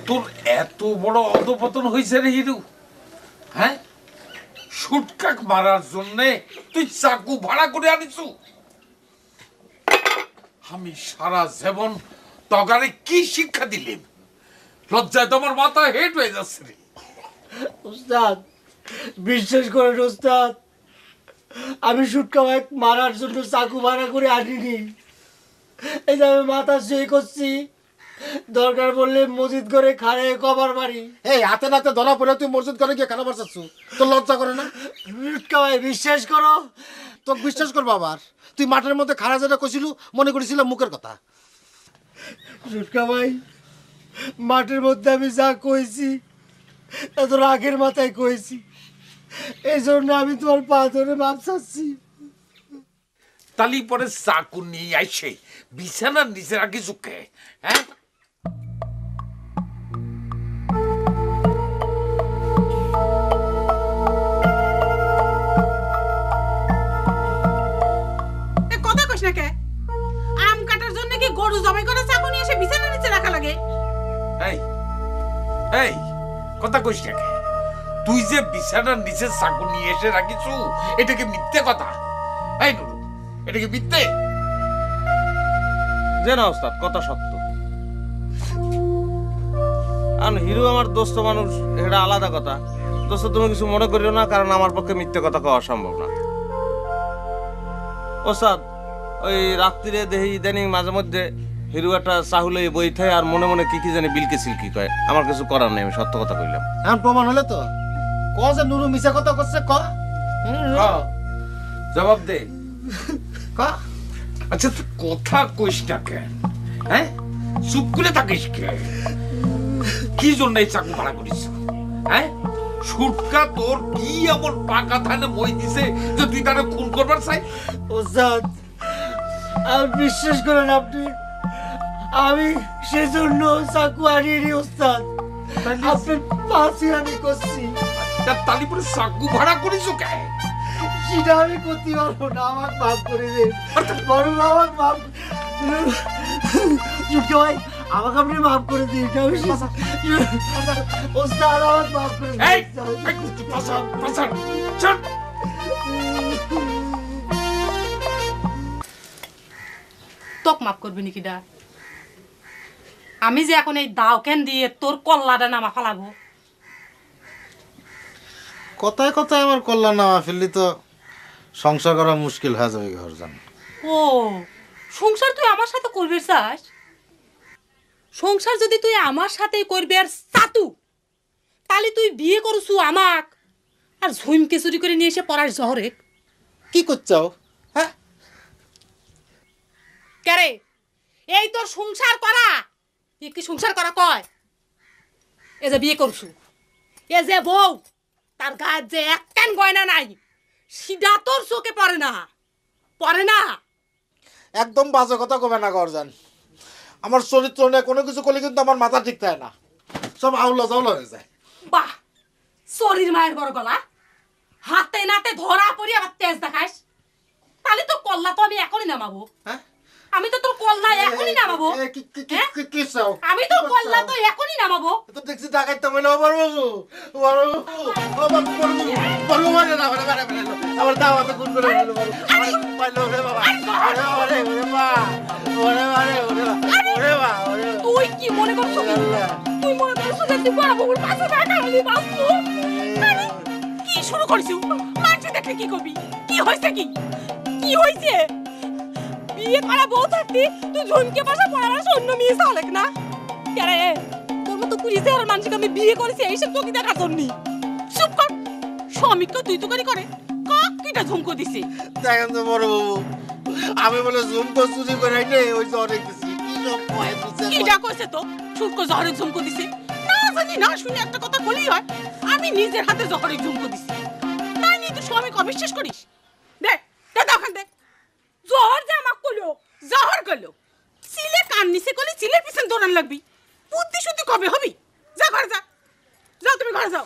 তোর এত বড় অধপতন হয়েছে রে হিরু, হ্যাঁ? সুটকাক মারার জন্য তুই চাকু ভাড়া করে আনিছু। আমি সারা জীবন তগারে কি শিক্ষা দিলাম, লজ্জায় তোমার মাথা হেট হয়ে যাচ্ছে রে। উস্তাদ বিশ্বাস করেন উস্তাদ, আমি সুটকা ভাই মারার জন্য চাকু ভাড়া করে আনিনি। এই যে আমি মাথা শুয়ে করছি, দরকার পড়লে মসজিদ করে খাড়ে কবার মারি। এই হাতে নাতে ধরা পড়ে তুই মসজিদ করে গিয়ে কেন বাঁচাচ্ছ? তোর লজ্জা করে না? সুটকা ভাই বিশ্বাস করো। তোকে বিশ্বাস করবো আবার? তুই মাঠের মধ্যে খাড়া যেটা কইছিলু মনে করেছিলাম মুখের কথা। সুটকা ভাই মাঠের মধ্যে আমি যা কইছি এত রাগের মাথায় কইছি, এই জন্য আমি তোমার পা ধরে মাপ চাচ্ছি। তালি পরে চাকু নিয়ে আইসে বিছানার নিচে রাখি চুকে, হ্যাঁ? কথা কইস না কে? আম কাটার জন্য কি গরু জবাই করে চাকু নিয়ে এসে বিছানার নিচে রাখা লাগে? এই এই কথা কইস না কে? তুই যে বিছানার নিচে চাকু নিয়ে এসে রাখিছু, এটা কি মিথ্যে কথা? এই নুরু, এটা কি মিথ্যে? যে না ওস্তাদ, কথা সত্য। আর হিরো আমার দোস্ত মানুষ, এটা আলাদা কথা। দোস্ত তুমি কিছু মনে করিও না, কারণ আমার পক্ষে মিথ্যে কথা কওয়া সম্ভব না। ওস্তাদ ওই রাত্রিরে দেখি ইদানিং মাঝে মধ্যে হিরো একটা চাহুলে বই থাকে আর মনে মনে কি কি জানি বিলকে সিলকি কয়। আমার কিছু করার নেই, আমি সত্য কথা কইলাম। এখন প্রমাণ হলে তো ক যে নুরু মিশা কথা করছে, ক জবাব দে। ক। আচ্ছা তুই কথা কইস না কেন, হ্যাঁ? চুপ করে থাকিস কে? কি জন্য এই চাকু ভাড়া করিস, হ্যাঁ? সুটকা তোর কি এমন পাকা থানে মই দিছে যে তুই তারে খুন করবার চাই? ওস্তাদ আর বিশ্বাস করেন আপনি, আমি সেজন্য চাকু আনিনি ওস্তাদ, আপনার পাশে আমি করছি। তালি পরে চাকু ভাড়া করিস কে? সেটা আমি করতে পারবো না, আমার মাফ করে দেন বড়, আমার মাফ। সুটকা ভাই আমাকে আপনি মাফ করে দিন। ওস্তাদ আমার মাফ করে দিন। এই পাশা পাশা চল। তোক মাফ করবি নাকি ডা? আমি যে এখন এই দাও কেন দিয়ে তোর কল্লাটা নামা ফালাবো? কথায় কথায় আমার কল্যাণ নামা ফেললি তো সংসার করা মুশকিল হয়ে যাবে ঘরজান। ও সংসার তুই আমার সাথে করবি চাস? সংসার যদি তুই আমার সাথে করবি আর সাতু, তাহলে তুই বিয়ে করছু আমাক আর ঝুমকে চুরি করে নিয়ে এসে পড়ার জহরে। কি করছাও? হ্যাঁ কেরে এই তোর সংসার করা? কি সংসার করা কয়? এ যে বিয়ে করছু, এ যে বউ, তার গায়ে যে একটান গয়না নাই, সিধা তোর চোখে পড়ে না, পড়ে না? একদম বাজে কথা কবে না ঘরজান। আমার চরিত্র নিয়ে কোনো কিছু করলে কিন্তু আমার মাথা ঠিক থাকে না, সব আউলা জাউলা হয়ে যায়। বাহ, শরীর মায়ের বড় গলা, হাতে নাতে ধরা পড়ি আবার তেজ দেখাস। তাহলে তো কল্লা তো আমি এখনই নামাবো। হ্যাঁ আমি তো তোর কল্লা এখনই নামাবো। কি চাও? আমি তো কল্লা তো এখনই নামাবো। তো দেখছি ডাকাইতে বলে বড় বাবু, বড় বাবু, বড় মানে না মানে মানে আমার দাও তো গুণ করে বলো বড় পাইলো রে বাবা, আরে ওরে ওরে মা, ওরে মারে ওরে ওরে মা, ওরে তুই কি মনে করছ? তুই মনে করছ যে তুই বড় বাবুর পাশে থাকা হলি বাসু? কি শুরু করিস? মানছি দেখে কি করবি? কি হইছে? কি হইছে? বিয়ে করা বউ থাকতি তুই ঝুমকে পাশে পড়াবার অন্য মেয়ে চালেক না? কেরে তোর মতো পুলিশে আর মানুষকে আমি বিয়ে করেছি এইসব তোকে দেখার জন্য? চুপ কর, স্বামীকে তুই তো করে কিটা ঝুমকো দিছে। দেখেন তো বড় বাবু, আমি বলে ঝুমকো চুরি করে আইনে ওই যে অনেক কিছু কি সব কয় তুই কিটা কইছে তো সুটকো জহরে ঝুমকো দিছে? না জানি না শুনে একটা কথা বলি হয়, আমি নিজের হাতে জহরে ঝুমকো দিছি, তাই নিয়ে তুই স্বামীকে অবিশ্বাস করিস? দেখ দেখ ওখান দেখ, জহর যে আমাকে কইলো, জহর কইলো চিলে কান নিচে করলে চিলের পিছনে দৌড়ান লাগবি। বুদ্ধি শুদ্ধি কবে হবি? যা ঘরে যা, যাও তুমি ঘরে যাও।